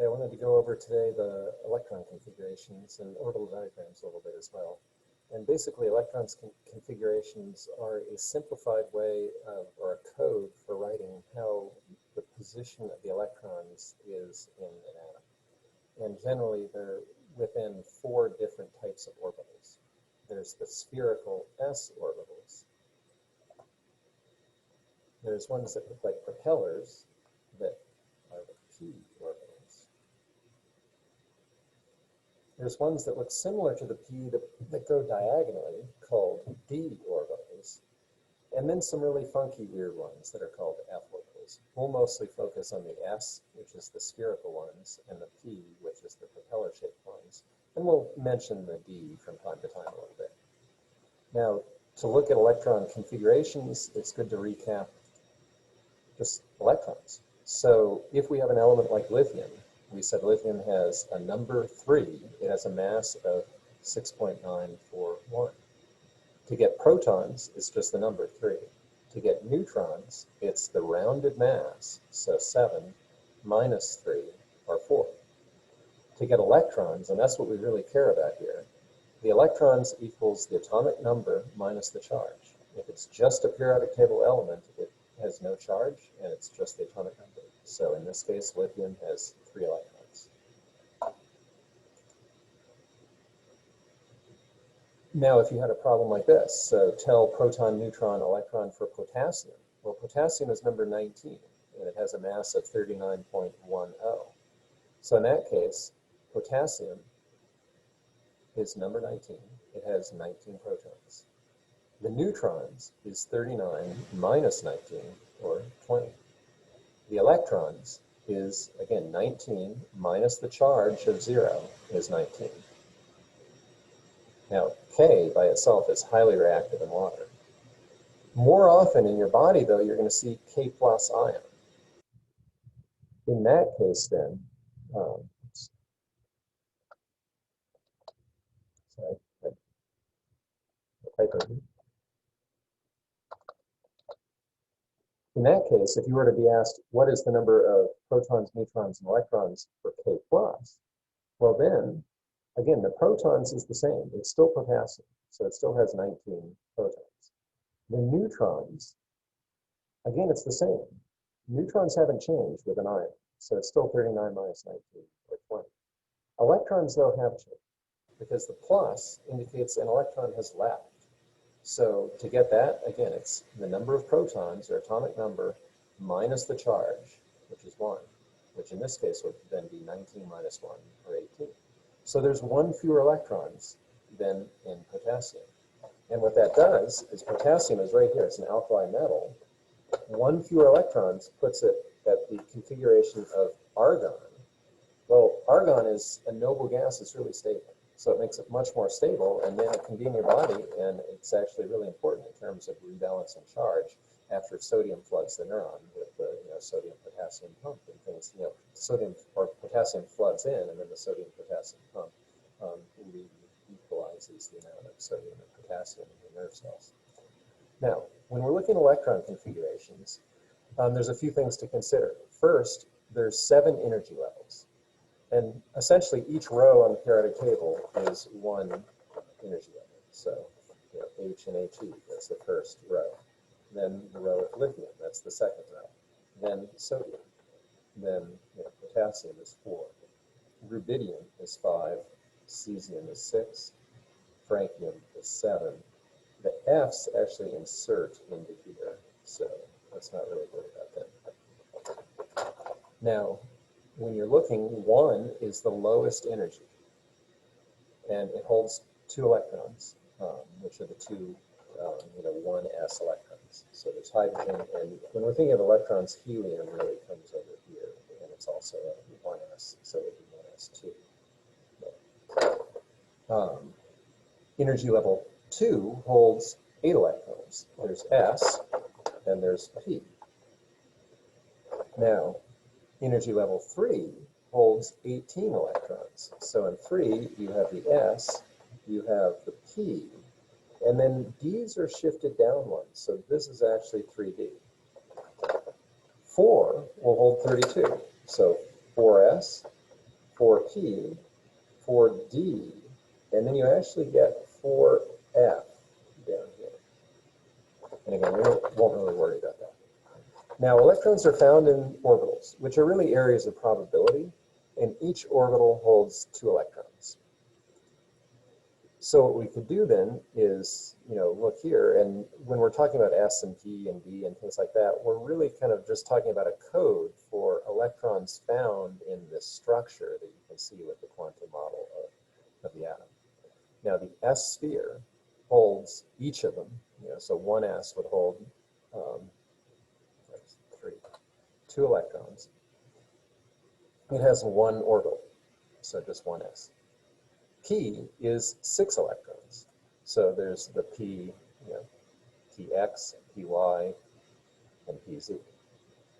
Okay, I wanted to go over today the electron configurations and orbital diagrams a little bit as well. And basically, electrons configurations are a simplified way of, or a code for writing how the position of the electrons is in an atom. And generally, they're within 4 different types of orbitals. There's the spherical s orbitals. There's ones that look like propellers that are the p orbitals. There's ones that look similar to the p that go diagonally, called d orbitals. And then some really funky, weird ones that are called f orbitals. We'll mostly focus on the s, which is the spherical ones, and the p, which is the propeller-shaped ones. And we'll mention the d from time to time a little bit. Now, to look at electron configurations, it's good to recap just electrons. So if we have an element like lithium, we said lithium has a number 3. It has a mass of 6.941. To get protons, it's just the number 3. To get neutrons, it's the rounded mass, so 7 minus 3, or 4. To get electrons, and that's what we really care about here, the electrons equals the atomic number minus the charge. If it's just a periodic table element, it has no charge, and it's just the atomic number. So in this case, lithium has 3 electrons. Now, if you had a problem like this, so tell proton, neutron, electron for potassium. Well, potassium is number 19, and it has a mass of 39.10. So in that case, potassium is number 19. It has 19 protons. The neutrons is 39 minus 19, or 20. The electrons is, again, 19 minus the charge of 0 is 19. Now, K by itself is highly reactive in water. More often in your body, though, you're going to see K plus ion. In that case, then, in that case, if you were to be asked, what is the number of protons, neutrons, and electrons for K plus? Well then, again, the protons is the same. It's still potassium, so it still has 19 protons. The neutrons, again, it's the same. Neutrons haven't changed with an ion, so it's still 39 minus 19, or 20. Electrons, though, have changed, because the plus indicates an electron has left. So to get that, again, it's the number of protons, or atomic number, minus the charge, which is 1, which in this case would then be 19 minus 1, or 18. So there's 1 fewer electrons than in potassium. And what that does is potassium is right here. It's an alkali metal. 1 fewer electrons puts it at the configuration of argon. Well, argon is a noble gas. It's really stable. So it makes it much more stable, and then it can be in your body, and it's actually really important in terms of rebalancing charge after sodium floods the neuron with the sodium-potassium pump and things. Sodium or potassium floods in, and then the sodium-potassium pump equalizes the amount of sodium and potassium in the nerve cells. Now, when we're looking at electron configurations, there's a few things to consider. First, there's 7 energy levels. And essentially, each row on the periodic table is 1 energy level. So, H and He, that's the first row. Then the row of lithium, that's the second row. Then sodium. Then potassium is 4. Rubidium is 5. Cesium is 6. Francium is 7. The F's actually insert into here, so let's not really worry about them. Now, when you're looking, 1 is the lowest energy, and it holds 2 electrons, which are the 2, 1s electrons. So there's hydrogen, and when we're thinking of electrons, helium really comes over here, and it's also a 1s, so it would be 1s2. But, energy level 2 holds 8 electrons. There's S, and there's P. Now, energy level 3 holds 18 electrons. So in 3, you have the S, you have the P, and then D's are shifted down 1. So this is actually 3D. 4 will hold 32. So 4S, 4p, 4d, and then you actually get 4f down here. And again, we won't really worry about that. Now, electrons are found in orbitals, which are really areas of probability, and each orbital holds 2 electrons. So what we could do then is, look here, and when we're talking about S and P and D and things like that, we're really kind of just talking about a code for electrons found in this structure that you can see with the quantum model of the atom. Now, the S sphere holds each of them, so one S would hold 2 electrons. It has 1 orbital, so just 1 S. P is 6 electrons. So there's the P, Px, Py, and Pz.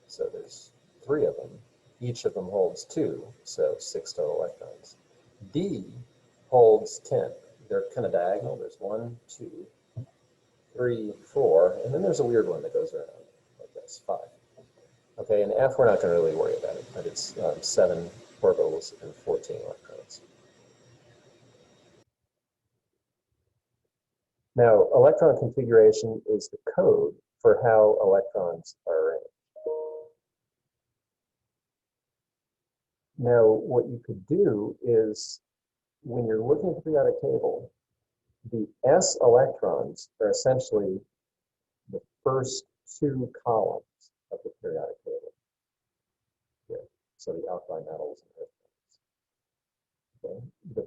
So there's 3 of them. Each of them holds 2, so 6 total electrons. D holds 10. They're kind of diagonal. There's 1, 2, 3, 4, and then there's a weird one that goes around like this, 5. Okay, and F we're not going to really worry about it, but it's 7 orbitals and 14 electrons. Now, electron configuration is the code for how electrons are arranged. Now, what you could do is, when you're looking at the periodic table, the S electrons are essentially the first 2 columns of the periodic table. Here. So the alkali metals and earth metals. Okay. The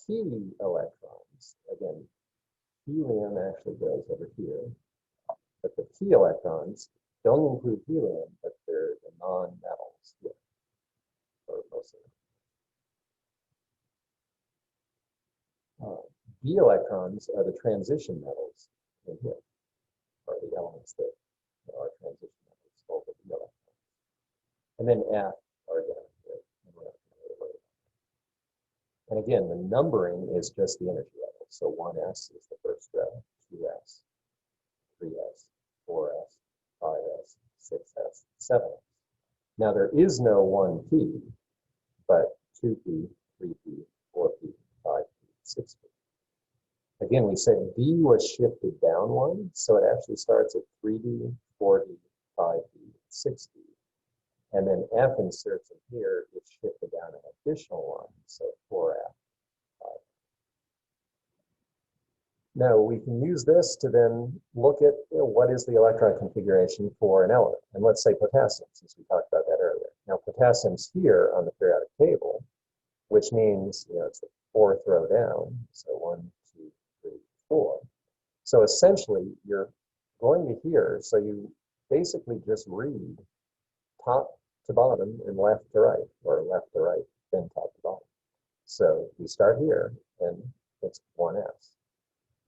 P electrons, again, helium actually goes over here, but the P electrons don't include helium, but they're the non-metals here, or most of them. B electrons are the transition metals in here, or the elements that are transition metals, both of the electrons. And then F are down here, and we're not going to really worry about that. And again, the numbering is just the energy level. So 1s is the first row, 2s, 3s, 4s, 5s, 6s, 7s. Now there is no 1p, but 2p, 3p, 4p, 5p, 6p. Again, we said D was shifted down 1, so it actually starts at 3D, 4D, 5D, 6D. And then F inserts in here, it's shifted down an additional 1, so 4F, 5. Now, we can use this to then look at what is the electron configuration for an element. And let's say potassium, since we talked about that earlier. Now, potassium's here on the periodic table, which means it's the 4th row down, so 1, 2, 3, 4. So essentially, you're going to here, so you basically just read top to bottom and left to right, or left to right, then top to bottom. So we start here, and it's 1s.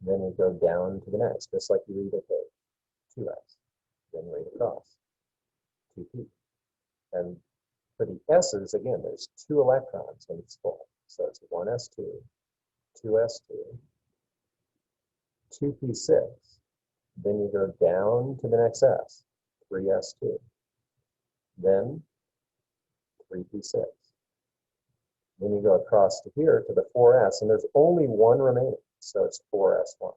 Then we go down to the next, just like you read a page, 2s. Then read across, 2p. And for the s's, again, there's 2 electrons when it's full. So it's 1s2, 2s2, 2p6. Then you go down to the next s, 3s2. Then 3p6. Then you go across to here to the 4s, and there's only 1 remaining, so it's 4s1.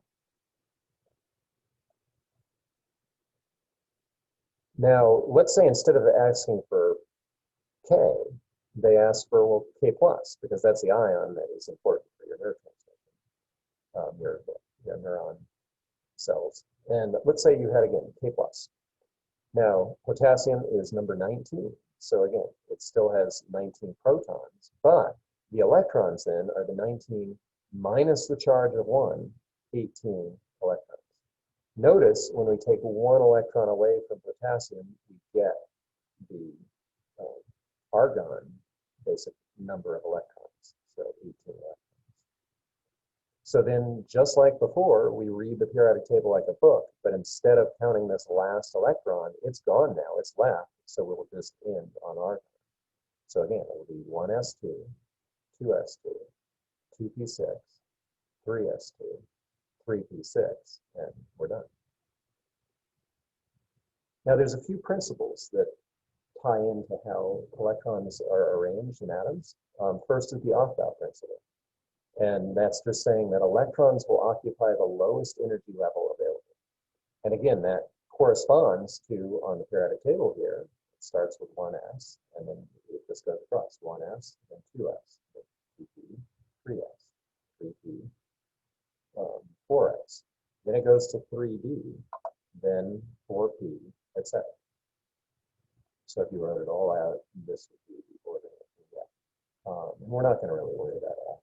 Now, let's say instead of asking for K, they ask for, well, K+, because that's the ion that is important for your nerve transmission, your neuron cells. And let's say you had, again, K+. Now, potassium is number 19. So again, it still has 19 protons, but the electrons then are the 19 minus the charge of 1, 18 electrons. Notice when we take 1 electron away from potassium, we get the argon basic number of electrons, so 18 electrons. So then, just like before, we read the periodic table like a book, but instead of counting this last electron, it's gone now, it's left, so we'll just end on argon. So again, it will be 1s2, 2s2, 2p6, 3s2, 3p6, and we're done. Now, there's a few principles that tie into how electrons are arranged in atoms. First is the off-bound principle. And that's just saying that electrons will occupy the lowest energy level available. And again, that corresponds to, on the periodic table here, it starts with 1s, and then it just goes across 1s, then 2s, then 2p, 3s, 3p, 4s. Then it goes to 3d, then 4p, etc. So if you wrote it all out, this would be the order that you get. And we're not going to really worry about that.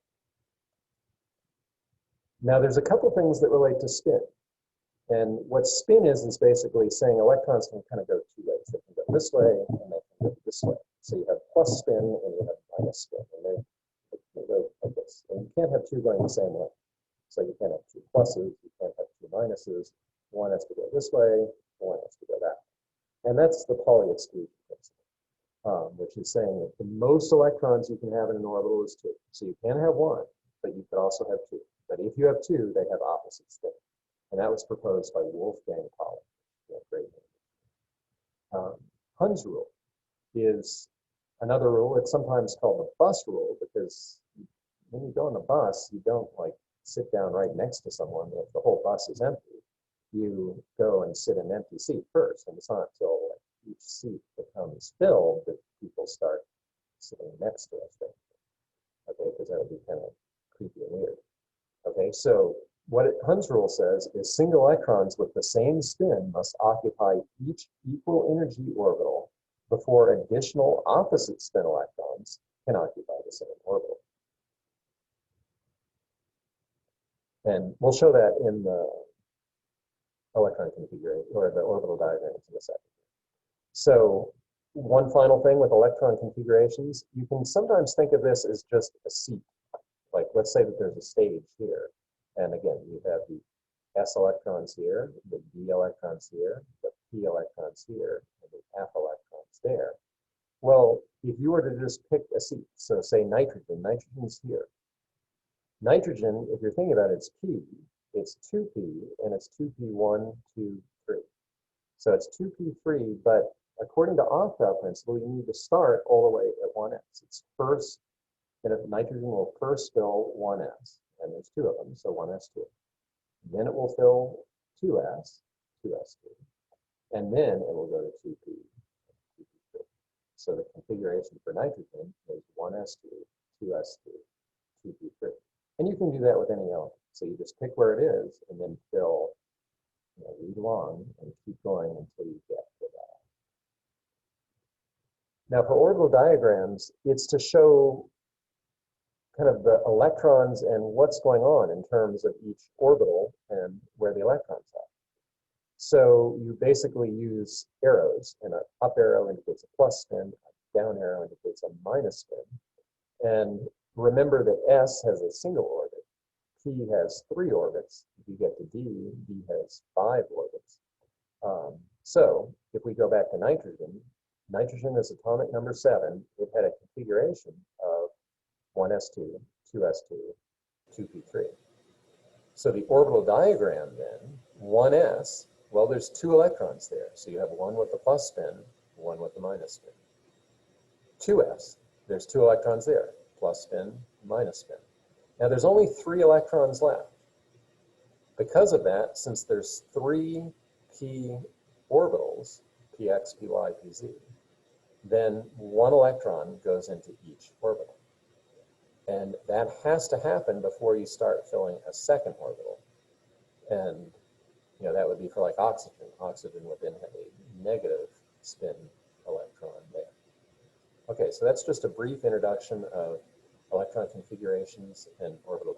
Now, there's a couple things that relate to spin. And what spin is basically saying electrons can kind of go two ways. They can go this way, and they can go this way. So you have plus spin, and you have minus spin. And they go like this. And you can't have two going the same way. So you can't have two pluses, you can't have two minuses. One has to go this way, one has to go that way. And that's the Pauli exclusion principle, which is saying that the most electrons you can have in an orbital is 2. So you can have 1, but you could also have 2. But if you have 2, they have opposite spin. And that was proposed by Wolfgang Pauli. Yeah, great name. Hund's rule is another rule. It's sometimes called the bus rule because when you go on the bus, you don't like sit down right next to someone if the whole bus is empty. You go and sit in an empty seat first, and it's not until like, each seat becomes filled that people start sitting next to us. Okay, because that would be kind of creepy and weird. Okay, so what Hund's rule says is single electrons with the same spin must occupy each equal energy orbital before additional opposite spin electrons can occupy the same orbital. And we'll show that in the electron configuration or the orbital diagrams in a second. So one final thing with electron configurations, you can sometimes think of this as just a seat. Like let's say that there's a stage here. And again, you have the s electrons here, the d electrons here, the p electrons here, and the f electrons there. Well, if you were to just pick a seat, so say nitrogen, nitrogen's here. Nitrogen, if you're thinking about it, it's p, it's 2p, and it's 2p1, 2, 3. So it's 2p3, but according to off-bound principle, you need to start all the way at 1s. It's first, and if nitrogen will first fill 1s. And there's 2 of them, so 1s2. Then it will fill 2s, 2s2. And then it will go to 2p, 2p3. So the configuration for nitrogen is 1s2, 2s2, 2p3. And you can do that with any element. So you just pick where it is and then fill, read along and keep going until you get to that. Now for orbital diagrams, it's to show kind of the electrons and what's going on in terms of each orbital and where the electrons are. So you basically use arrows, and an up arrow indicates a plus spin, a down arrow indicates a minus spin. And remember that S has a single orbit, P has 3 orbits. If you get to D, D has 5 orbits. So if we go back to nitrogen, nitrogen is atomic number 7. It had a configuration of 1s2, 2s2, 2p3. So the orbital diagram then, 1s, well, there's 2 electrons there. So you have one with the plus spin, one with the minus spin. 2s, there's 2 electrons there, plus spin, minus spin. Now there's only 3 electrons left. Because of that, since there's 3 p orbitals, px, py, pz, then 1 electron goes into each orbital. And that has to happen before you start filling a second orbital. And that would be for like oxygen. Oxygen would then have a negative spin electron there. Okay, so that's just a brief introduction of electron configurations and orbital